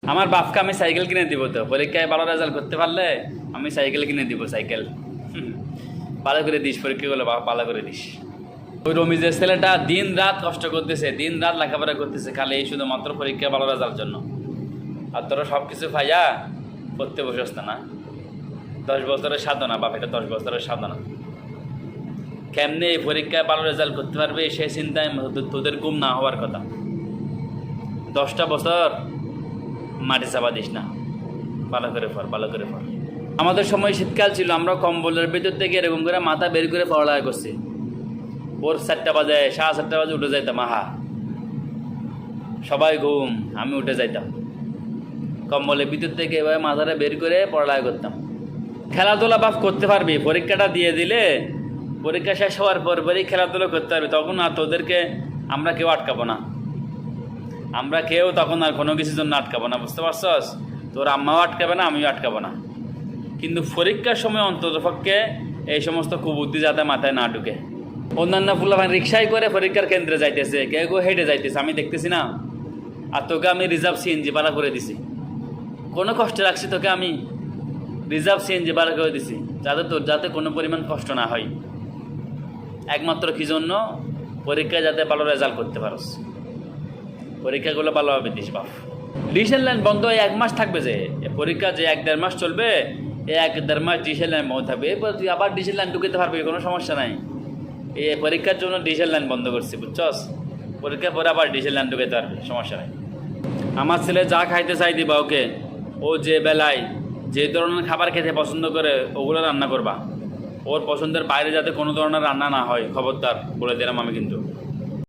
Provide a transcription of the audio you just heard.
আমার বাপকে আমি সাইকেল কিনে দিব, তো পরীক্ষায় ভালো রেজাল্ট করতে পারলে আমি সাইকেল কিনে দিব। সাইকেল ভালো করে দিস, পরীক্ষাগুলো ভালো করে দিস। ওই রমিজের ছেলেটা দিন রাত কষ্ট করতেছে, দিন রাত লেখাপড়া করতেছে, খালি এই শুধুমাত্র পরীক্ষা ভালো রেজাল্ট জন্য। আর তোরা সব কিছু পাইয়া পড়তে বসস না। 10 বছরের সাধনা বাপ, এটা 10 বছরের সাধনা। কেমনে এই পরীক্ষায় ভালো রেজাল্ট করতে পারবে সে চিন্তায় তোদের ঘুম না হওয়ার কথা। 10টা বছর মাটি চাপা দিস না, ভালো করে পড়, ভালো করে পড়। আমাদের সময় শীতকাল ছিল, আমরা কম্বলের ভিতর থেকে এরকম করে মাথা বের করে পড়ালেখা করছি। ভোর 4টা বাজে, 7:30 বাজে উঠে যাইতাম। আহা, সবাই ঘুম, আমি উঠে যাইতাম কম্বলের ভিতর থেকে, এভাবে মাথাটা বের করে পড়ালেখা করতাম। খেলাধুলা বাপ করতে পারবি, পরীক্ষাটা দিয়ে দিলে পরীক্ষা শেষ হওয়ার পরই খেলাধুলা করতে পারবি, তখন আর তোদেরকে আমরা কেউ আটকাবো না। আমরা কেউ তখন আর কোনো কিছুর জন্য আটকাবো না, বুঝতে পারছস? তোর আম্মাও আটকাবে না, আমিও আটকাবো না। কিন্তু পরীক্ষার সময় অন্ততপক্ষে এই সমস্ত কুবুদ্ধি যাতে মাথায় না ঢুকে। অন্যান্য ফুলাভাই রিক্সায় করে পরীক্ষার কেন্দ্রে যাইতেছে, কেউ হেঁটে যাইতেছে, আমি দেখতেছি না। আর তোকে আমি রিজার্ভ সিএনজি ভাড়া করে দিছি, কোনো কষ্ট রাখছি তোকে আমি রিজার্ভ সিএনজি ভাড়া করে দিছি, যাতে কোনো পরিমাণ কষ্ট না হয়। একমাত্র কি জন্য? পরীক্ষায় যাতে ভালো রেজাল্ট করতে পারস, পরীক্ষাগুলো ভালোভাবে দিস বাপ। ডিসেল লাইন বন্ধ 1 মাস থাকবে, যে পরীক্ষা যে 1-1.5 মাস চলবে, এই 1-1.5 মাস ডিসেল লাইন বন্ধ থাকবে। এরপর তুই আবার ডিসেল লাইন ঢুকাতে পারবি, কোনো সমস্যা নাই। এই পরীক্ষার জন্য ডিসেল লাইন বন্ধ করছি, বুঝছস? পরীক্ষার পরে আবার ডিসেল লাইন ঢুকাতে পারবি, সমস্যা নাই। আমার ছেলে যা খাইতে চাই দিবা ওকে, ও যে বেলায় যে ধরনের খাবার খেতে পছন্দ করে ওগুলো রান্না করবা। ওর পছন্দের বাইরে যাতে কোনো ধরনের রান্না না হয়, খবরদার বলে দিলাম আমি কিন্তু।